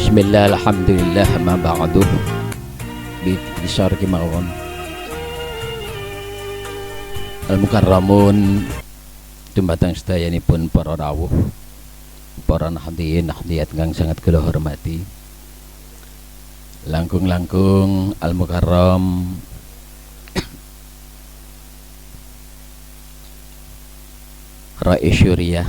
Bismillah, alhamdulillah, ma ba'du. Bisar kimawon Al-Mukarramun dumateng sedayanipun para rawuh, para nahdien nahdiyat kang sangat kula hormati. Langkung-langkung Al-Mukarram Rais Syuriah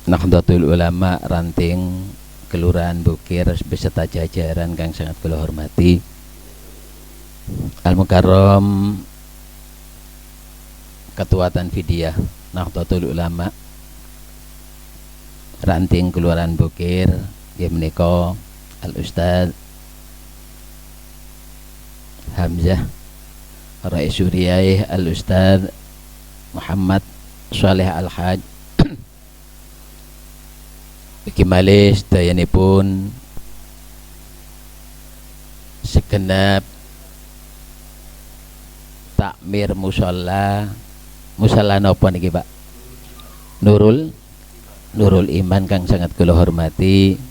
Nahdlatul Ulama ranting Kelurahan Bukir beserta jajaran kang sangat kula hormati. Al-Mukarram Ketua Tanfidiyah Nahdlatul Ulama ranting Kelurahan Bukir nggih menika Al-Ustaz Hamzah Rais Syuriah Al-Ustaz Muhammad Saleh Al-Haj Bagi malih sedayanipun segenap takmir musala napa niki Pak? Nurul Iman kang sangat kula hormati.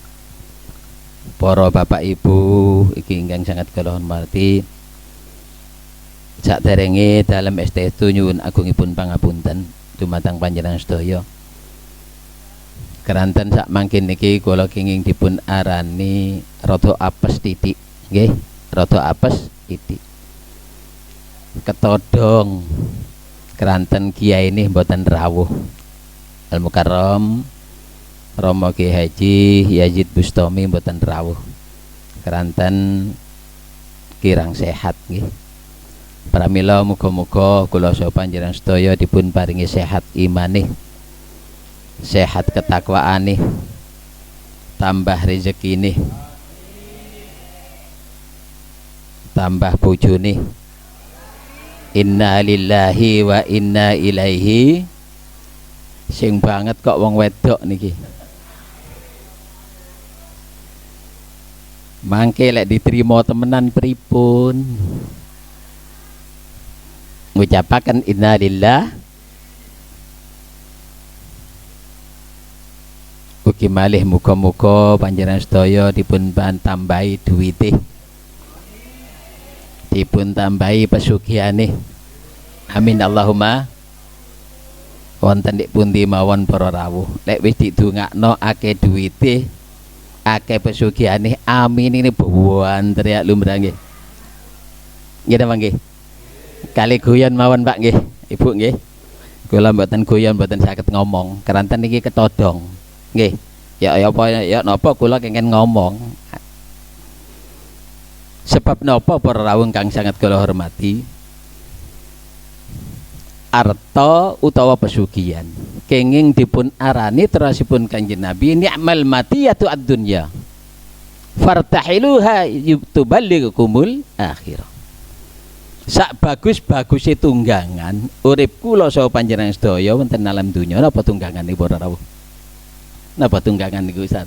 Para bapak ibu iki ingkang sangat kula hormati. Saderenge dalem STU nyuwun agungipun pangapunten dumateng panjenengan sedaya. Keranten sak mangkin niki kula kenging dipun arani rada apes titik nggih, rada apes titik. Ketodong keranten kiai ini mboten rawuh. Al-Mukarram Romo Ki Haji Yazid Bustami mboten rawuh. Keranten kirang sehat nggih. Pramila muga-muga kula saha panjenengan sedaya dipun paringi sehat imane, sehat ketakwaane, tambah rezekine, tambah bojone. Inna lillahi wa inna ilaihi. Sing banget kok wong wedok niki. Mangke lek diterima temenan pripun? Ngucapaken inna lillah. Ugi malih muga-muga panjenengan sedaya dipun tambahi duwite, dipun tambahi pesugihane. Amin Allahumma. Wonten nek pundi mawon para rawuh, lek wis didongakno akeh duwite, akeh pesugihane, amin ini buan teriak lumrah nggih. Nggih napa nggih? Kali guyon mawon Pak nggih, Ibu nggih. Kula mboten guyon, mboten saged ngomong, keranten niki ketodong. Nggih. Ya apa ya napa kula kengken ngomong. Sebab napa para rawuh kang sangat kula hormati? Arta utawa pesugihan kenging dipun arani terasipun Kanjeng Nabi ni'mal matiyatu ad-dunya fartahiluha yutuballighukumul akhirah. Sak bagus-baguse tunggangan urip kula saha panjenengan sedaya wonten alam donya napa tunggangan niku para rawuh? Napa tunggangan niku Ustaz?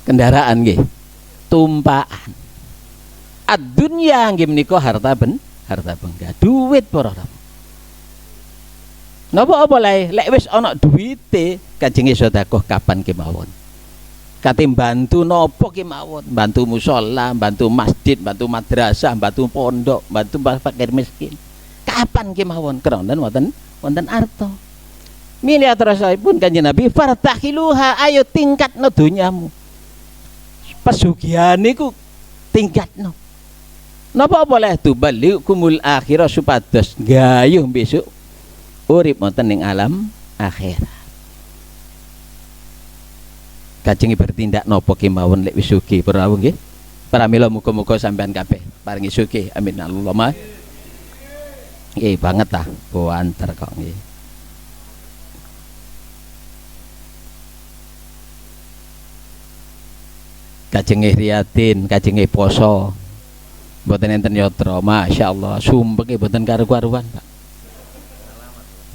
Kendaraan nggih, tumpakan. Ad-dunya nggih menika harta benda, duit para rawuh. Napa apa lae lek wis ana duwite kajenge sedekah kapan kemawon. Kate bantu napa kemawon, bantu musala, bantu masjid, bantu madrasah, bantu pondok, bantu fakir miskin. Kapan kemawon krana wonten arta. Milih atrasipun Kanjeng Nabi fartahiluha, ayo tingkatno donyamu. Pesugihan niku tingkatno. Napa apa lae tuballikumul akhirah supados gayuh besok urip wonten ing alam akhirat. Kajeng bertindak napa kemawon lek wis sugih para rawuh nggih. Pramila muga-muga sampean kabeh paringi sugih. Amin Allahumma. Nggih banget ta, banter kok nggih. Kajeng riyatin, kajeng poso. Mboten enten yatra, masyaallah, sumpek mboten karu-karuan, Pak.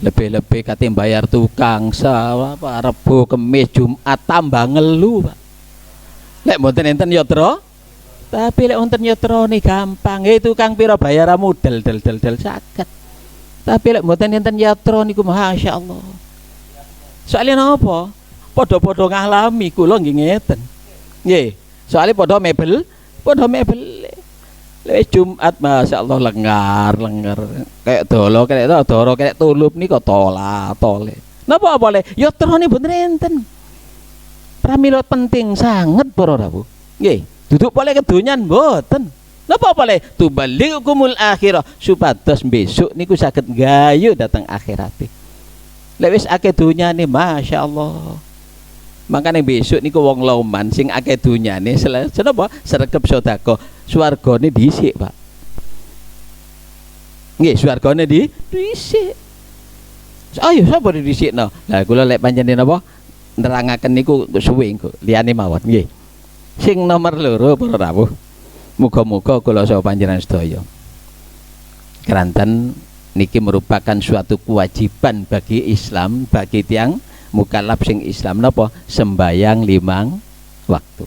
Lebih-lebih kate bayar tukang apa Rebo Kemis Jumat tambah ngelu Pak. Lek mboten enten yatra, tapi lek wonten yatra nih gampang. Tukang pira bayar modal del saged. Tapi lek mboten enten yatra niku masyaallah. Soalnya napa? padha-padha ngalami kula nggih ngeten. Nggih, soalnya padha mebel. Lewis Jumat masyaallah lengar kayak dolo kayak tulup nika tole. Napa boleh? Ya terone bener enten. Pramila penting sangat para rawuh. Nggih, duduk boleh kedonyan mboten. Napa boleh? Tuballighukumul akhirah supados besok niku saged gayu dateng akhirate. Lewis akeh donyane masyaallah. Makanya besok niku wong lauman sing akeh dunyane senapa sregep sedekah swargane dhisik, Pak. Nggih, swargane dhisik. Ayo sapa dhisikno? Lah kula lek panjenengan napa nerangaken niku suwe engko liyane mawon nggih. Sing nomor 2 para rawuh. Muga-muga kula saha panjenengan sedaya. Keranten niki merupakan suatu kewajiban bagi Islam, bagi tiang mukallaf sing Islam napa sembayang 5 waktu.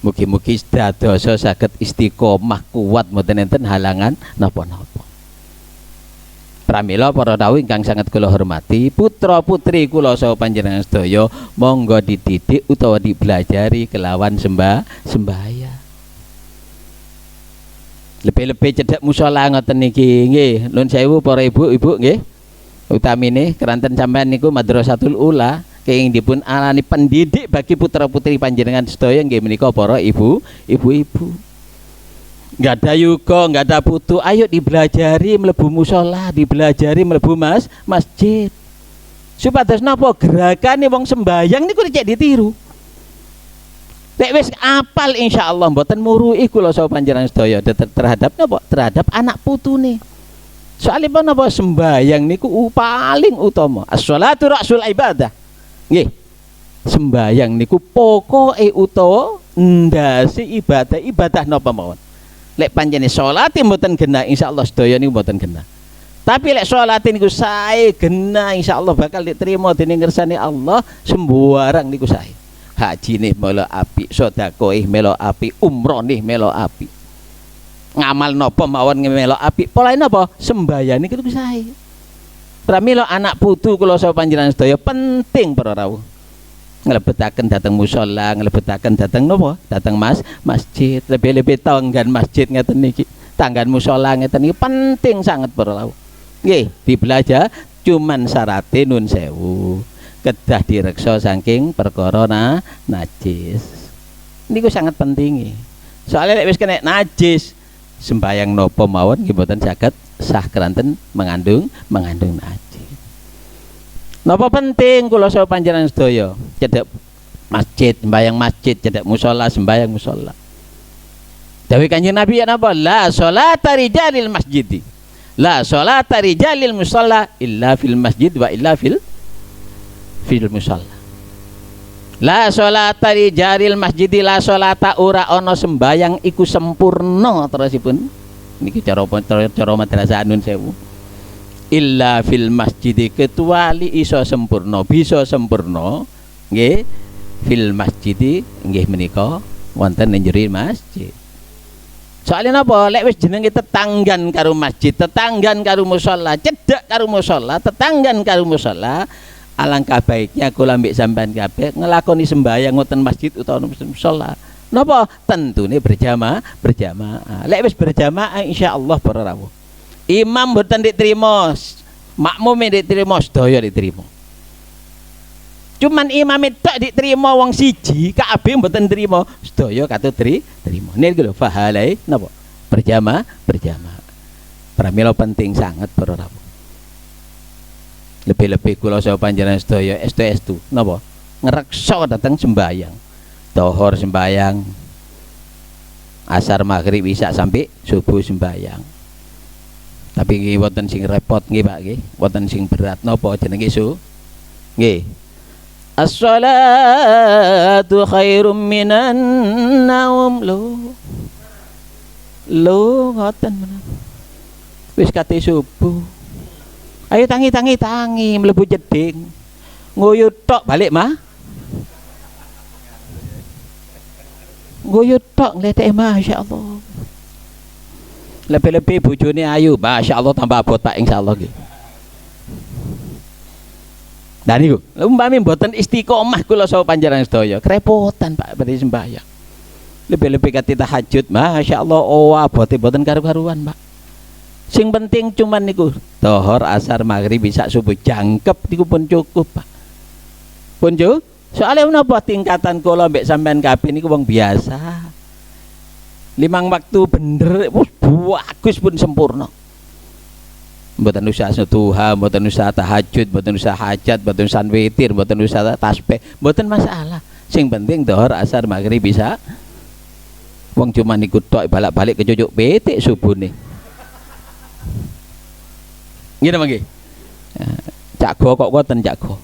Mugi-mugi dadosa saged istiqomah kuat mboten enten halangan napa-napa. Pramila para rawuh ingkang sangat kula hormati, putra-putri kula saha panjenengan sedaya monggo dididik utawa dipelajari kelawan sembahyang. Lebih-lebih cedhak musala ngoten niki nggih. Nuwun sewu para ibu-ibu nggih. Utamine keranten sampean niku Madrasatul Ula kenging dipun alani pendidik bagi putra-putri panjenengan sedaya nggih menika para ibu-ibu. Enggak ada yuga, enggak ada putu, ayo dibelajari mlebu musala, dibelajari mlebu masjid. Supados napa gerakane wong sembayang niku cek ditiru. Nek wis apal insyaallah mboten murui kula saha panjenengan sedaya terhadap napa? Terhadap anak putune. Soalnya napa sembayang niku paling utama. As-sholatu ra'sul ibadah. Nggih. Sembayang niku pokoke utawa ndase ibadah napa mawon. Lek panjenengan salate mboten genah insyaallah sedaya niku mboten genah. Tapi lek salate niku sae genah insyaallah bakal diterima dening ngersane Allah sembarang niku sae. Haji nih melo api, sedekah melo api, umroh nih melo api. Ngamal napa mawon ngemelok apik polahe napa sembayang niku sae. Pramila anak putu kula saha panjenengan sedaya penting para rawuh. Nglebetaken dhateng musala, nglebetaken dhateng napa? Dhateng masjid, lebih-lebih tanggan masjid ngeten niki. Tanggan musala ngeten niki penting sangat para rawuh. Nggih, dibelajar cuman syarate nun sewu. Kedah direksa saking perkara najis. Niku sangat penting. Soalnya lek wis kena najis sembayang nopo mawon nggih mboten saged sah keranten mengandung najis. Napa penting kula saha panjenengan sedaya cedhek masjid, sembayang masjid, cedhek musala, sembayang musala. Dawuh Kanjeng Nabi napa? La sholata rijalil masjid. La sholata rijalil musalla illa fil masjid wa illa fil musalla. La sholata rijalil masjid, la sholata ora ana sembayang iku sempurna terusipun niki cara madrasah nun sewu illa fil masjid, kecuali iso sempurna bisa sempurna nggih fil masjid nggih menika wonten ing njero masjid. Soalnya napa lek wis jenenge tetanggan karo masjid, tetanggan karo musala, cedhak karo musala, tetanggan karo musala, alangkah baiknya kula mbek sampean kabeh ngelakoni sembahyang ngoten masjid utawa musala. Napa? Tentune berjamaah. Lek wis berjamaah insyaallah para rawuh. Imam mboten diterima, makmum diterima, sedaya diterima. Cuman imam tok diterima wong siji, kabeh mboten terima, sedaya katut terima. Niku lho fahalai napa? Berjamaah. Pramila penting sangat para rawuh. Lebih-lebih kula saha panjenengan sedaya estu napa ngreksa dateng sembayang, dohor sembayang, asar maghrib isya sampai subuh sembayang. Tapi nggih wonten sing repot nggih Pak nggih, wonten sing berat napa jenenge nggih. As-salatu khairum minan naum. Lho ngoten menawa wis kate subuh. Ayo tangi mlebu jeding. Nguyut tok balik mah. Nguyut tok ngleteke masyaallah. Lebih-lebih bojone ayu, masyaallah tambah abot Pak insyaallah nggih. Nah niku, umpami mboten istiqomah kula saha panjenengan sedaya, kerepotan Pak badhe sembahyang. Lebih-lebih kate tahajud, Masya Allah, oh abote mboten karu-karuan Pak. Sing penting cuman niku Dhuhr, asar, maghrib, isya, subuh jangkep niku pun cukup Pak. Pun cukup. Soalnya menapa tingkatan kula mbek sampean kabeh niku wong biasa. 5 waktu bener bagus pun sempurna. Mboten usah duha, mboten usah tahajud, mboten usah hajat, mboten usah witir, mboten usah tasbih, mboten masalah. Sing penting Dhuhr, asar, maghrib, isya. Wong cuma ikut tok balik-balik ke cucuk petik subuhne. Ngene mangke. Cak go kok ngoten cak go.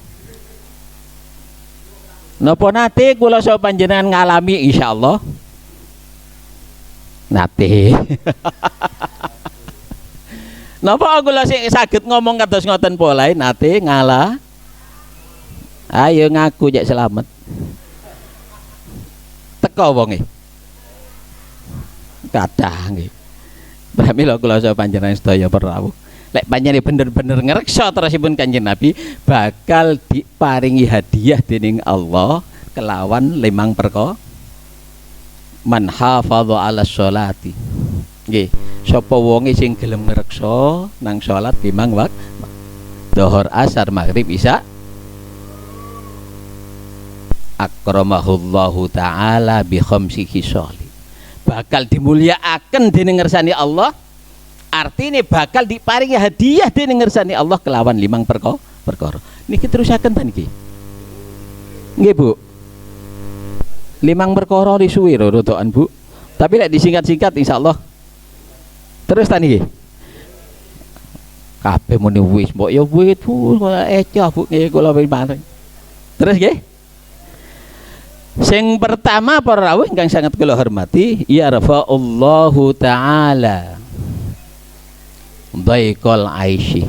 Napa nate kula saha panjenengan ngalami insyaallah? Nate. Napa kula sing saged ngomong kados ngoten polahe nate ngalah. Ayo ngaku jak selamat. Teko wonge. Kathah nggih. Pramila kula saha panjenengan sedaya para lek panjenengan bener-bener ngreksa terusipun Kanjeng Nabi bakal diparingi hadiah dening Allah kelawan 5 perkara. Man hafadha 'ala sholati. Nggih, sapa wonge sing gelem ngreksa nang salat 5 waktu. Dhuhr, asar, maghrib, isya. Akramahullahu taala bi khamsi khisal. Bakal dimulyakaken dening ngersani Allah. Artinya bakal diparingi hadiah dening ngersani Allah kelawan 5 perkara. Niki terusaken ta niki? Nggih, Bu. 5 perkara disuwi rodokan, Bu. Tapi lek disingkat-singkat insyaallah. Terus ta niki? Kabeh muni wis, mbok ya wis, Bu. Ecoh, Bu, nggih kula paring. Terus nggih? Sing pertama para rawuh ingkang sangat kula hormati, ya rafa'allahu taala dhaikal aishi,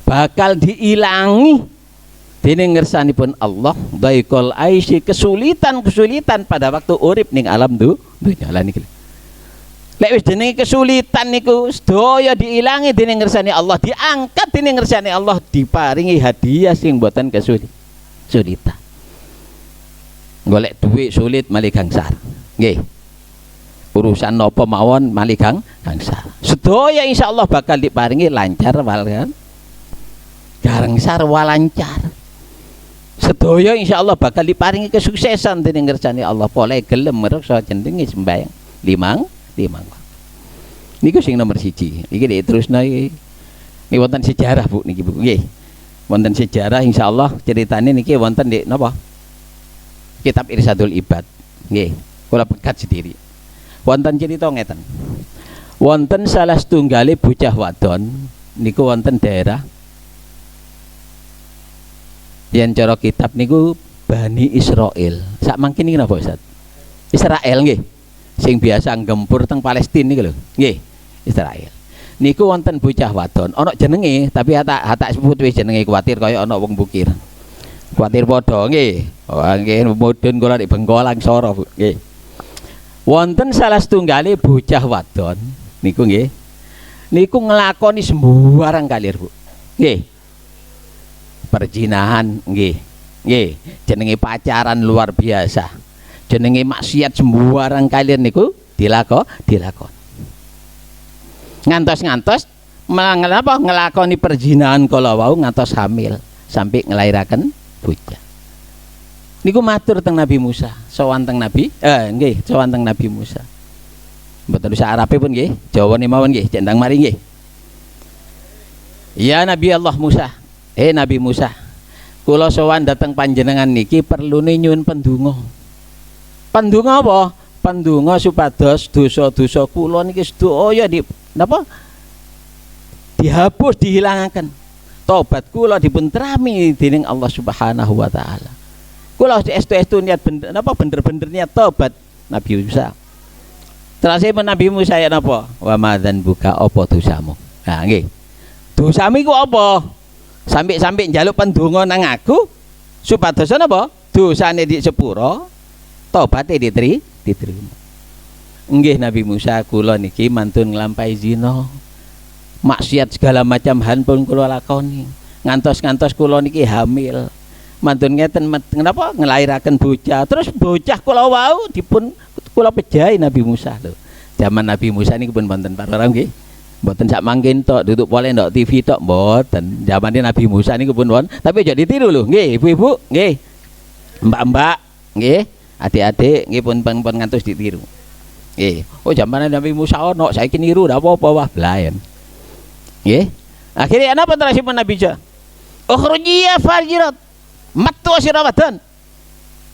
bakal diilangi dening ngersanipun Allah dhaikal aishi, kesulitan pada waktu urip ning alam dunya. Lah niki lek wis jenenge kesulitan niku sedaya diilangi dening ngersani Allah, diangkat dening ngersani Allah, diparingi hadiah sing mboten kesulitan. Golek duit sulit malih gangsar. Nggih. Urusan napa mawon malih gangsar. Sedaya insyaallah bakal diparingi lancar wal gangsar walancar. Sedaya insyaallah bakal diparingi kesuksesan dening ngersani Allah. Pole gelem reksa jenenge sembahyang 5 niku sing nomor 1. Iki diterusno iki. Niki wonten sejarah Bu niki Bu. Nggih. Wonten sejarah insyaallah ceritane niki wonten di napa? Kitab Irsadul Ibad. Nggih, kula pegat sendiri. Wonten cerita ngeten. Wonten salah setunggale bocah wadon niku wonten daerah yen cara kitab niku Bani Israil. Sak mangke niki napa Ustaz? Israel nggih. Sing biasa gempur teng Palestina niku lho. Nggih, Israel. Niku wonten bocah wadon, ana jenenge tapi hatak sebut wis jenenge kuwatir kaya ana wong bukir. Kuwatir padha nggih. Wah nggih mudhun kula nek Bengkolang Soro Bu. Nggih. Wonten salah setunggali bocah wadon niku nggih. Niku nglakoni sembarang kalir Bu. Nggih. Perjinahan nggih. Nggih, jenenge pacaran luar biasa. Jenenge maksiat sembarang kalir niku dilakon. Ngantos menapa nglakoni perjinahan kala wau ngantos hamil sampai nglairaken bocah. Niku matur teng Nabi Musa, sowan teng Nabi, nggih, sowan teng Nabi Musa. Mboten usah Arabe pun nggih, Jawane mawon nggih, cendang mari nggih. Ya Nabi Allah Musa, Nabi Musa, kula sowan dateng panjenengan niki perlune nyuwun pendonga. Pendonga apa? Pendonga supados dosa-dosa kula niki sedaya napa? Dihapus, dihilangaken. Tobat kula dipun trami dening Allah Subhanahu wa taala. Kula estu-estu niat bener-bener niat tobat Nabi Musa. Terus Nabi Musa ya napa? Wa madzan buka apa dosamu? Nah nggih. Dosamu iku apa? Sampai njaluk pendonga nang aku supados napa? Dosane dik sepura, tobaté diterima. Nggih Nabi Musa, kula niki mantun nglampahi zina. Maksiat segala macam hal pun kula lakoni. Ngantos kula niki hamil. mantun ngeten kenapa ngelairaken bocah. Terus bocah kula wau dipun kula pejahi Nabi Musa lho. Zaman Nabi Musa niku pun wonten para orang nggih. Mboten sak mangkin tok duduk pole ndok TV tok mboten. Zamane Nabi Musa niku pun wonten, tapi aja ditiru lho nggih ibu-ibu, nggih. Mbak-mbak, nggih. Adik-adik nggih pun ngantos ditiru. Nggih. Oh zamane Nabi Musa ono, saiki niru ndak apa-apa wah blayen. Nggih. Akhirnya apa terus Nabi Musa? Ukhruji ya fajirat. Matu sira wadon.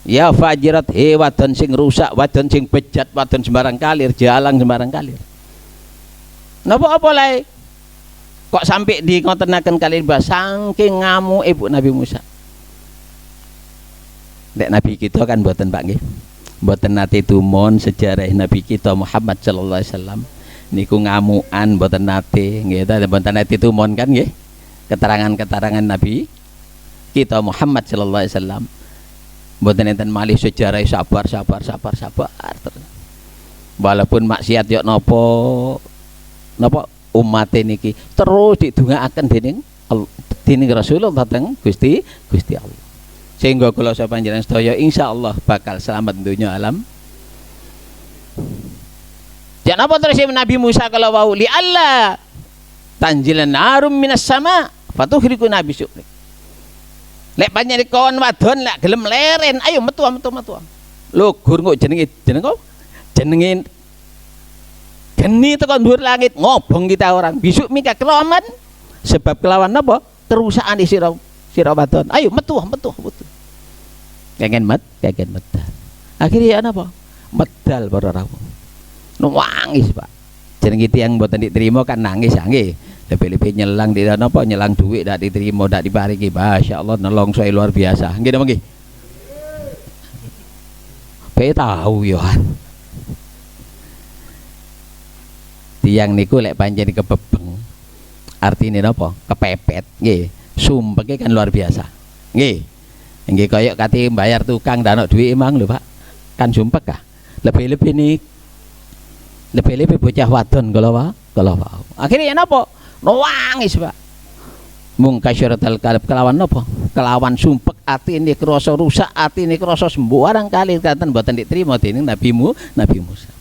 Ya fajirat he wadon sing rusak, wadon sing bejat, wadon sembarang kalir, jalang sembarang kalir. Napa apa lae? Kok sampai di ngotenaken kali bahas saking ngamu ibu Nabi Musa. Nek Nabi kita kan mboten Pak nggih. Mboten nate tumon sejarah Nabi kita Muhammad sallallahu alaihi wasallam niku ngamukan mboten nate nggih ta mboten nate tumon kan nggih. Keterangan-keterangan Nabi kita Muhammad sallallahu alaihi wasallam mboten enten malih sejarah sabar. Walaupun maksiat yo napa umat niki terus didongaaken dening Rasulullah teng Gusti Allah. Sehingga kula panjenengan sedaya insyaallah bakal selamat dunya alam. Jangan apa terus Nabi Musa kalau wau li Allah tanjilan narum minas sama fatuhriku nabi syukri. Lek panjenengan kawan wadon lek gelem leren ayo metu. Lho gur kok jenenge geni tekan dhuwur langit ngobong kita orang besok mika kelawan sebab kelawan apa kerusakan di sira wadon ayo metu kangen medal akhirnya apa medal para rawuh nangis Pak jeneng tiyang mboten diterima kan nangis nggih lebih-lebih nyelang di napa nyelang duit ndak diterima ndak diparingi masyaallah nelongso luar biasa nggih napa nggih pe tahu yo tiang niku lek panjen kebebeng artine napa kepepet nggih sumpeke kan luar biasa nggih kaya kate bayar tukang ndak ono duit emang lho Pak kan sumpek kah lebih-lebih bocah wadon kalau akhirnya napa nangis Pak mung kasyaratul qalb kelawan napa kelawan sumpek atine krasa rusak atine krasa sembarang kali kanten mboten diterima dening Nabi Musa.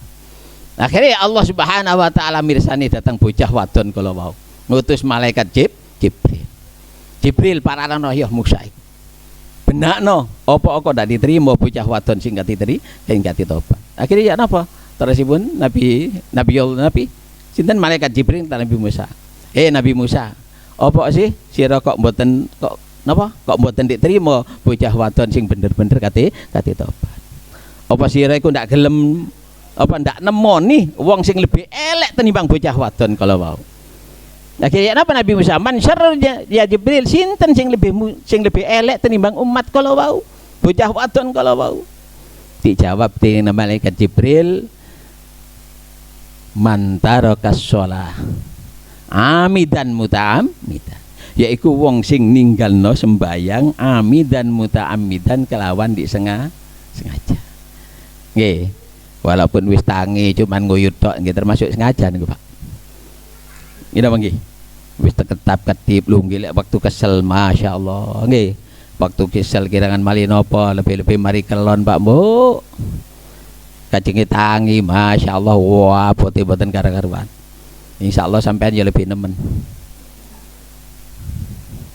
Akhirnya Allah Subhanahu wa taala mirsani datang bocah wadon kala wau. Ngutus malaikat Jibril pararan roh Musa. Benakno apa kok ndak diterima bocah wadon sing gak tobat. Akhirnya ya napa? Terusipun Nabi sinten malaikat Jibril ta Nabi Musa. Nabi Musa, apa sih sira kok mboten diterima bocah wadon sing bener-bener kate tobat. Apa sira iku ndak gelem apa ndak nemoni wong sing lebih elek tenimbang bocah wadon kalau mau. Akhirnya apa Nabi Musa man syarr ya Jibril sinten sing lebih elek tenimbang umat kalau mau bocah wadon kalau mau. Dijawab dening malaikat Jibril man tarakas shalah amidan muta'ammidan yaiku wong sing ninggalno sembayang amidan muta'ammidan kelawan sengaja. Nggih. Walaupun wis tangi cuman nguyut tok nggih termasuk sengaja niku Pak. Nggih napa nggih? Wis ketap-ketip lunggih lek waktu kesel masyaallah nggih. Waktu kesel kirangan mali napa lebih-lebih mari kelon Pak Bu. Kajenge tangi masyaallah wah boten karo-karuan. Insyaallah sampean ya lebih nemen.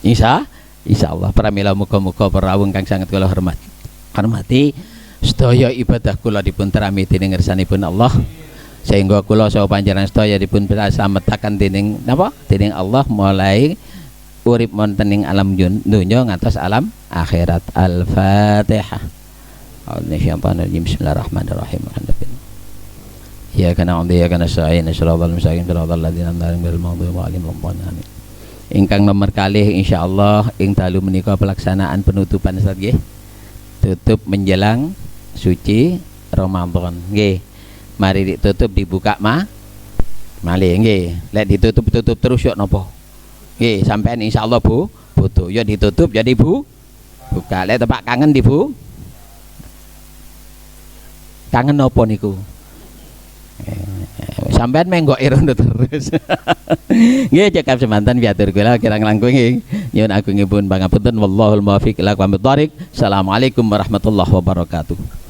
Insyaallah pramila muga-muga para rawuh kang sanget kula hormati. Sedaya ibadah kula dipun terami dening ngersanipun Allah sehingga kula saha panjenengan sedaya dipun slametaken dening napa dening Allah mulai urip wonten ing alam dunya ngantos alam akhirat. Al-Fatihah. Bismillahirrahmanirrahim. Ya kana undi ya kana sa'in siratal mustaqim siratal ladzina an'amta 'alaihim ghairil maghdubi 'alaihim waladdallin. Ingkang nomor kalih insyaallah ing dalu menika pelaksanaan penutupan saat nggih tutup menjelang suci Ramadan nggih. Mari ditutup dibuka malih nggih. Lek ditutup terus yo napa? Nggih, sampean insyaallah Bu, butuh yo ditutup jadi buka. Lek tepak kangen Bu. Kangen napa niku? Sampean menggok irondo terus. Nggih cekap semanten piatur kula kirang langkung nggih. Nyuwun agungipun pangapunten, wallahul muwaffiq ila aqwamit thoriq. Assalamualaikum warahmatullahi wabarakatuh.